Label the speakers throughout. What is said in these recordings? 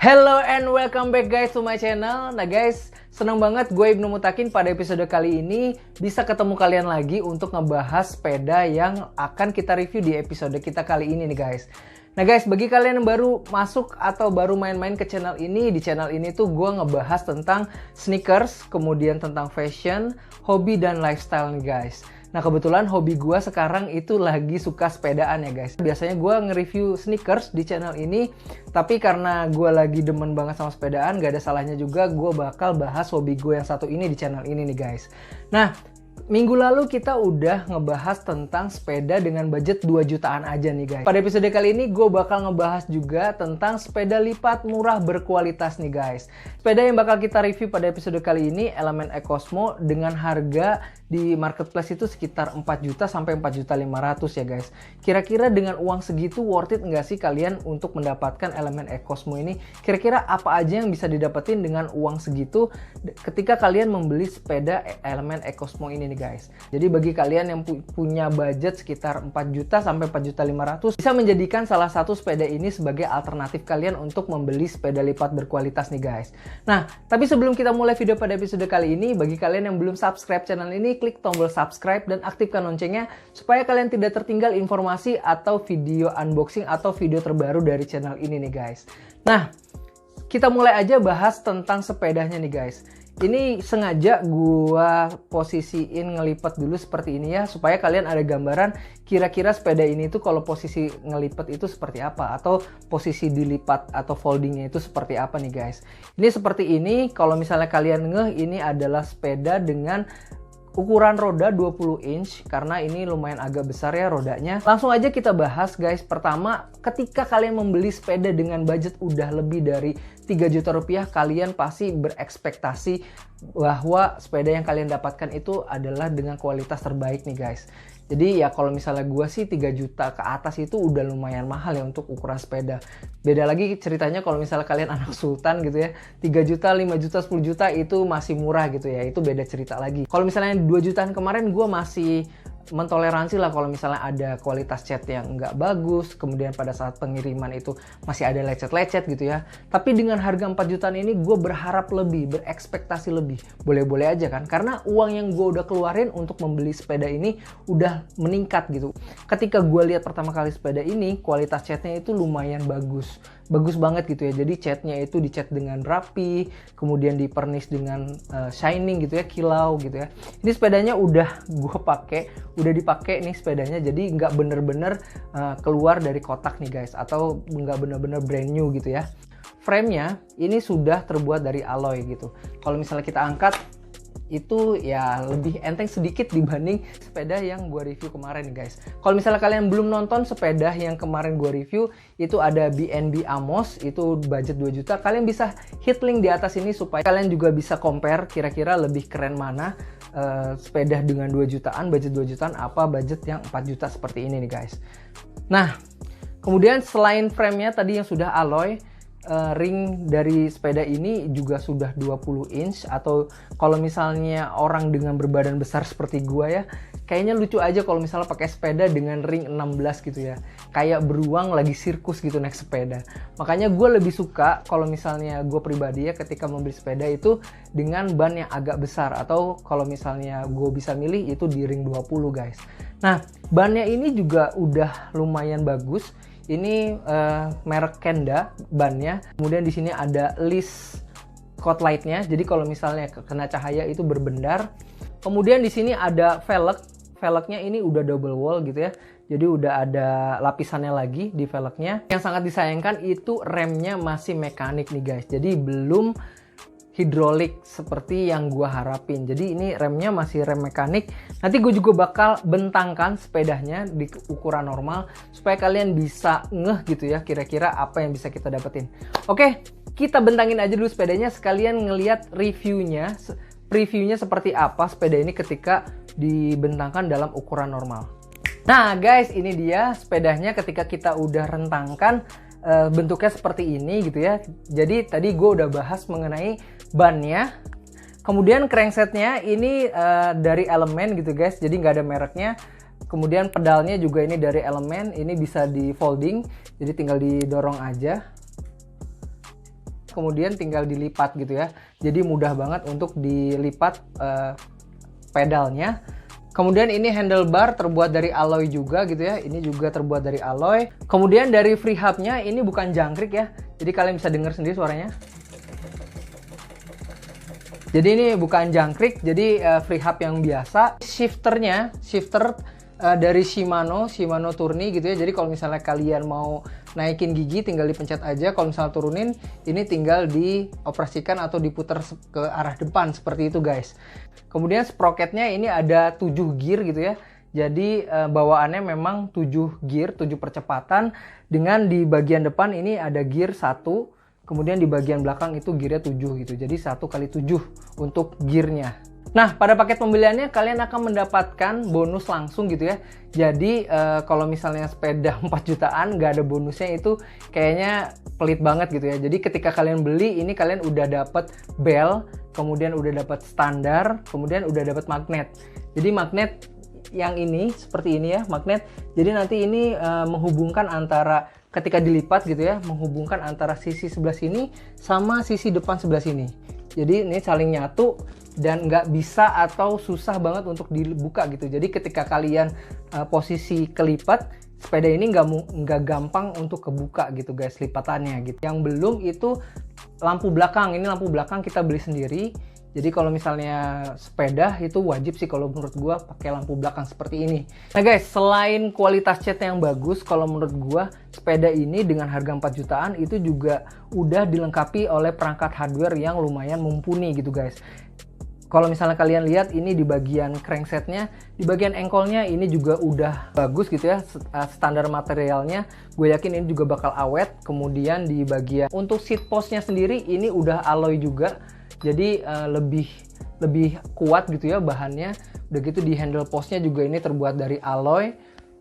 Speaker 1: Hello and welcome back guys to my channel. Nah guys, senang banget gue Ibnu Mutakin pada episode kali ini bisa ketemu kalian lagi untuk ngebahas sepeda yang akan kita review di episode kita kali ini nih guys. Nah guys, bagi kalian yang baru masuk atau baru main-main ke channel ini, di channel ini tuh gue ngebahas tentang sneakers, kemudian tentang fashion, hobi dan lifestyle nih guys. Nah kebetulan hobi gue sekarang itu lagi suka sepedaan ya guys. Biasanya gue nge-review sneakers di channel ini, tapi karena gue lagi demen banget sama sepedaan, gak ada salahnya juga gue bakal bahas hobi gue yang satu ini di channel ini nih guys. Nah, minggu lalu kita udah ngebahas tentang sepeda dengan budget 2 jutaan aja nih guys. Pada episode kali ini gue bakal ngebahas juga tentang sepeda lipat murah berkualitas nih guys. Sepeda yang bakal kita review pada episode kali ini Element E-Cosmo dengan harga di marketplace itu sekitar 4 juta sampai 4 juta 500 ya guys. Kira-kira dengan uang segitu worth it nggak sih kalian untuk mendapatkan Element E-Cosmo ini? Kira-kira apa aja yang bisa didapetin dengan uang segitu ketika kalian membeli sepeda Element E-Cosmo ini nih guys. Jadi bagi kalian yang punya budget sekitar 4 juta sampai 4 juta 500 bisa menjadikan salah satu sepeda ini sebagai alternatif kalian untuk membeli sepeda lipat berkualitas nih guys. Nah, tapi sebelum kita mulai video pada episode kali ini, bagi kalian yang belum subscribe channel ini, klik tombol subscribe dan aktifkan loncengnya supaya kalian tidak tertinggal informasi atau video unboxing atau video terbaru dari channel ini nih guys. Nah, kita mulai aja bahas tentang sepedanya nih guys. Ini sengaja gua posisiin ngelipat dulu seperti ini ya, supaya kalian ada gambaran kira-kira sepeda ini tuh kalau posisi ngelipat itu seperti apa, atau posisi dilipat atau foldingnya itu seperti apa nih guys. Ini seperti ini, kalau misalnya kalian ngeh ini adalah sepeda dengan ukuran roda 20 inch karena ini lumayan agak besar ya rodanya. Langsung aja kita bahas guys. Pertama, ketika kalian membeli sepeda dengan budget udah lebih dari 3 juta rupiah, kalian pasti berekspektasi bahwa sepeda yang kalian dapatkan itu adalah dengan kualitas terbaik nih guys. Jadi ya kalau misalnya gue sih 3 juta ke atas itu udah lumayan mahal ya untuk ukuran sepeda. Beda lagi ceritanya kalau misalnya kalian anak sultan gitu ya, 3 juta, 5 juta, 10 juta itu masih murah gitu ya, itu beda cerita lagi. Kalau misalnya 2 jutaan kemarin gue masih mentoleransi lah kalau misalnya ada kualitas cat yang nggak bagus, kemudian pada saat pengiriman itu masih ada lecet-lecet gitu ya. Tapi dengan harga 4 jutaan ini gue berharap lebih, berekspektasi lebih. Boleh-boleh aja kan, karena uang yang gue udah keluarin untuk membeli sepeda ini udah meningkat gitu. Ketika gue lihat pertama kali sepeda ini, kualitas catnya itu lumayan bagus. Bagus banget gitu ya, jadi catnya itu dicat dengan rapi, kemudian dipernis dengan shining gitu ya, kilau gitu ya. Ini sepedanya udah gue pakai, udah dipakai nih sepedanya, jadi nggak bener-bener keluar dari kotak nih guys, atau nggak bener-bener brand new gitu ya. Frame-nya ini sudah terbuat dari alloy gitu. Kalau misalnya kita angkat, itu ya lebih enteng sedikit dibanding sepeda yang gue review kemarin nih guys. Kalau misalnya kalian belum nonton sepeda yang kemarin gue review, itu ada BNB Amos, itu budget 2 juta. Kalian bisa hit link di atas ini supaya kalian juga bisa compare kira-kira lebih keren mana sepeda dengan 2 jutaan, budget 2 jutaan, apa budget yang 4 juta seperti ini nih guys. Nah, kemudian selain frame-nya tadi yang sudah alloy, ring dari sepeda ini juga sudah 20 inch, atau kalau misalnya orang dengan berbadan besar seperti gua ya, kayaknya lucu aja kalau misalnya pakai sepeda dengan ring 16 gitu ya, kayak beruang lagi sirkus gitu naik sepeda. Makanya gue lebih suka kalau misalnya gue pribadi ya, ketika membeli sepeda itu dengan ban yang agak besar, atau kalau misalnya gue bisa milih itu di ring 20 guys. Nah, bannya ini juga udah lumayan bagus. Ini merek Kenda bannya. Kemudian di sini ada list code lightnya. Jadi kalau misalnya kena cahaya itu berbendar. Kemudian di sini ada velg. Velgnya ini udah double wall gitu ya. Jadi udah ada lapisannya lagi di velgnya. Yang sangat disayangkan itu remnya masih mekanik nih guys. Jadi belum hidrolik seperti yang gue harapin. Jadi ini remnya masih rem mekanik. Nanti gue juga bakal bentangkan sepedanya di ukuran normal supaya kalian bisa ngeh gitu ya kira-kira apa yang bisa kita dapetin. Oke, kita bentangin aja dulu sepedanya sekalian ngelihat reviewnya. Previewnya seperti apa sepeda ini ketika dibentangkan dalam ukuran normal. Nah guys, ini dia sepedanya ketika kita udah rentangkan. Bentuknya seperti ini gitu ya. Jadi tadi gue udah bahas mengenai bannya. Kemudian cranksetnya ini dari Element gitu guys, jadi nggak ada mereknya. Kemudian pedalnya juga ini dari Element, ini bisa di folding, jadi tinggal didorong aja. kemudian tinggal dilipat gitu ya. Jadi mudah banget untuk dilipat pedalnya. Kemudian ini handlebar terbuat dari alloy juga gitu ya. Ini juga terbuat dari alloy. Kemudian dari free hubnya ini bukan jangkrik ya. Jadi kalian bisa dengar sendiri suaranya. Jadi ini bukan jangkrik, jadi free hub yang biasa. Shifter dari Shimano Tourney gitu ya. Jadi kalau misalnya kalian mau naikin gigi tinggal dipencet aja. Kalau misalnya turunin ini tinggal dioperasikan atau diputar ke arah depan seperti itu guys. Kemudian sprocketnya ini ada 7 gear gitu ya. Jadi bawaannya memang 7 gear, 7 percepatan. Dengan di bagian depan ini ada gear 1. Kemudian di bagian belakang itu gearnya 7 gitu. Jadi 1 kali 7 untuk gearnya. Nah, pada paket pembeliannya kalian akan mendapatkan bonus langsung gitu ya. Jadi kalau misalnya sepeda 4 jutaan nggak ada bonusnya itu kayaknya pelit banget gitu ya. Jadi ketika kalian beli ini kalian udah dapat bel, kemudian udah dapat standar, kemudian udah dapat magnet. Jadi magnet yang ini seperti ini ya, magnet. Jadi nanti ini menghubungkan antara ketika dilipat gitu ya, menghubungkan antara sisi sebelah sini sama sisi depan sebelah sini. Jadi ini saling nyatu dan nggak bisa atau susah banget untuk dibuka gitu. Jadi ketika kalian posisi kelipat, sepeda ini nggak gampang untuk kebuka gitu guys lipatannya gitu. Yang belum itu lampu belakang. Ini lampu belakang kita beli sendiri. Jadi kalau misalnya sepeda itu wajib sih kalau menurut gua pakai lampu belakang seperti ini. Nah guys, selain kualitas cat yang bagus, kalau menurut gua sepeda ini dengan harga 4 jutaan itu juga udah dilengkapi oleh perangkat hardware yang lumayan mumpuni gitu guys. Kalau misalnya kalian lihat ini di bagian cranksetnya, di bagian engkolnya ini juga udah bagus gitu ya, standar materialnya. Gue yakin ini juga bakal awet. Kemudian di bagian untuk seat postnya sendiri ini udah alloy juga. Jadi lebih kuat gitu ya bahannya. Udah gitu di handle postnya juga ini terbuat dari alloy.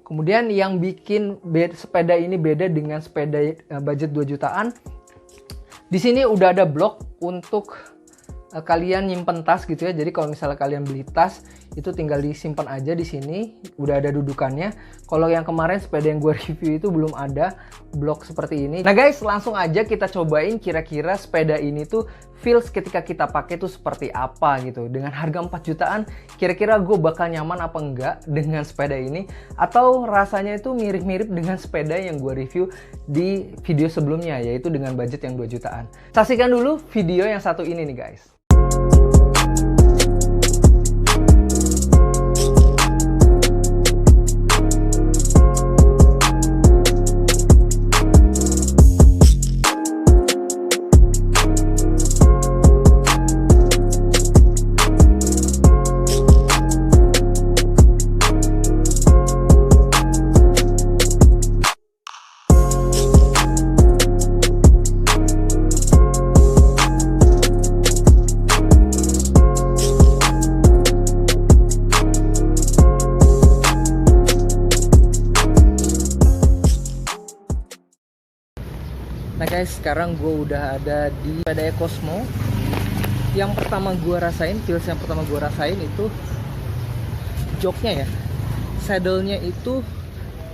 Speaker 1: Kemudian yang bikin sepeda ini beda dengan sepeda budget 2 jutaan. Di sini udah ada blok untuk kalian nyimpen tas gitu ya. Jadi kalau misalnya kalian beli tas itu tinggal disimpan aja di sini, udah ada dudukannya. Kalau yang kemarin sepeda yang gue review itu belum ada blok seperti ini. Nah guys, langsung aja kita cobain kira-kira sepeda ini tuh feels ketika kita pakai tuh seperti apa gitu. Dengan harga 4 jutaan, kira-kira gue bakal nyaman apa enggak dengan sepeda ini, atau rasanya itu mirip-mirip dengan sepeda yang gue review di video sebelumnya, yaitu dengan budget yang 2 jutaan. Saksikan dulu video yang satu ini nih guys. Nah guys, sekarang gue udah ada di sepeda Cosmo. Yang pertama gue rasain, feels yang pertama gue rasain itu joknya ya. Saddle-nya itu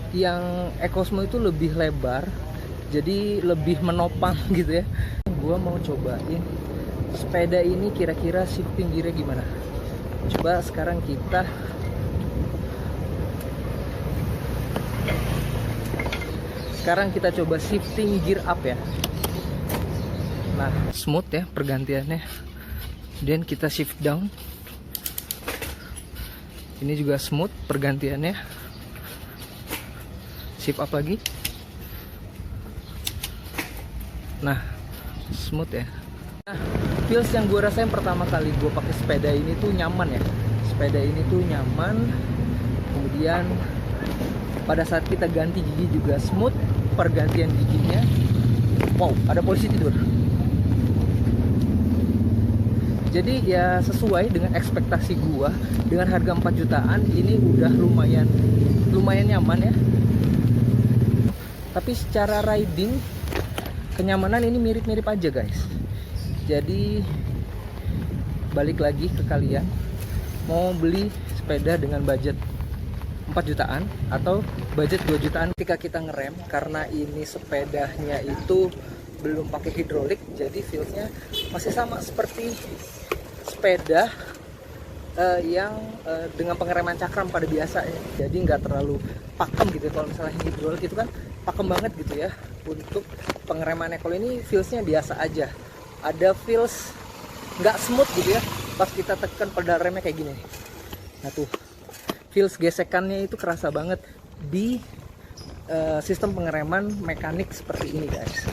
Speaker 1: yang Cosmo itu lebih lebar, jadi lebih menopang gitu ya. Gue mau cobain sepeda ini kira-kira shifting gear-nya gimana. Coba sekarang kita coba shifting gear up ya. Nah, smooth ya pergantiannya. Dan kita shift down. Ini juga smooth pergantiannya. Shift up lagi. Nah, smooth ya. Nah, feels yang gue rasain pertama kali gue pakai sepeda ini tuh nyaman ya. Sepeda ini tuh nyaman. Kemudian pada saat kita ganti gigi juga smooth pergantian giginya. Wow, ada polisi tidur. Jadi ya sesuai dengan ekspektasi gua. Dengan harga 4 jutaan ini udah lumayan nyaman ya. Tapi secara riding kenyamanan ini mirip-mirip aja guys. Jadi balik lagi ke kalian, mau beli sepeda dengan budget 4 jutaan atau budget 2 jutaan ketika kita ngerem, karena ini sepedanya itu belum pakai hidrolik, jadi feelsnya masih sama seperti sepeda yang dengan pengereman cakram pada biasanya. Jadi nggak terlalu pakem gitu. Kalau misalnya hidrolik itu kan pakem banget gitu ya. Untuk pengeremannya kalau ini feelsnya biasa aja. Ada feels nggak smooth gitu ya pas kita tekan pedal remnya kayak gini. Nah tuh, feels gesekannya itu kerasa banget di sistem pengereman mekanik seperti ini guys.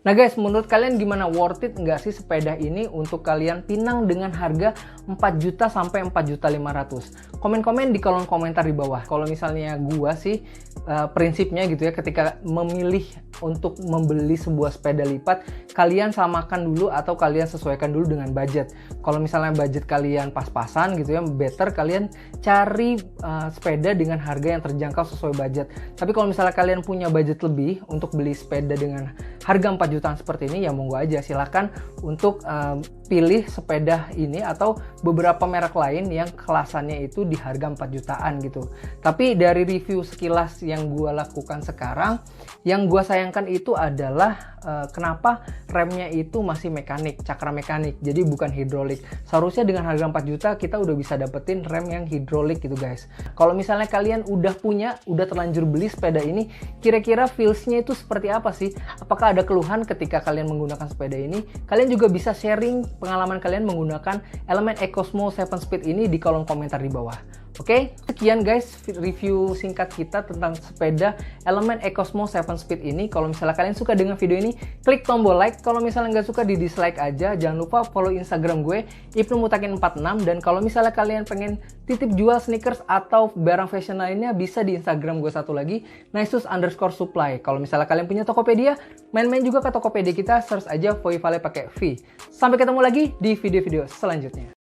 Speaker 1: Nah guys, menurut kalian gimana, worth it nggak sih sepeda ini untuk kalian pinang dengan harga 4 juta sampai 4.500.000? Komen-komen di kolom komentar di bawah. Kalau misalnya gua sih prinsipnya gitu ya, ketika memilih untuk membeli sebuah sepeda lipat, kalian samakan dulu atau kalian sesuaikan dulu dengan budget. Kalau misalnya budget kalian pas-pasan gitu ya, better kalian cari sepeda dengan harga yang terjangkau sesuai budget. Tapi kalau misalnya kalian punya budget lebih untuk beli sepeda dengan harga 4 jutaan seperti ini, ya monggo aja, silahkan untuk pilih sepeda ini atau beberapa merek lain yang kelasannya itu di harga 4 jutaan gitu. Tapi dari review sekilas yang gue lakukan sekarang, yang gue sayangkan itu adalah kenapa remnya itu masih mekanik, cakram mekanik, jadi bukan hidrolik. Seharusnya dengan harga 4 juta kita udah bisa dapetin rem yang hidrolik gitu guys. Kalau misalnya kalian udah terlanjur beli sepeda ini, kira-kira feelsnya itu seperti apa sih? Apakah ada keluhan ketika kalian menggunakan sepeda ini? Kalian juga bisa sharing pengalaman kalian menggunakan elemen EcoSmo 7 Speed ini di kolom komentar di bawah. Oke, sekian guys review singkat kita tentang sepeda elemen EcoSmo 7 Speed ini. Kalau misalnya kalian suka dengan video ini, klik tombol like. Kalau misalnya nggak suka, di dislike aja. Jangan lupa follow Instagram gue, IbnuMutakin46. Dan kalau misalnya kalian pengen titip jual sneakers atau barang fashion lainnya, bisa di Instagram gue satu lagi, Naisus_supply. Kalau misalnya kalian punya Tokopedia, main-main juga ke Tokopedia kita, search aja Voivale pakai V. Sampai ketemu lagi di video-video selanjutnya.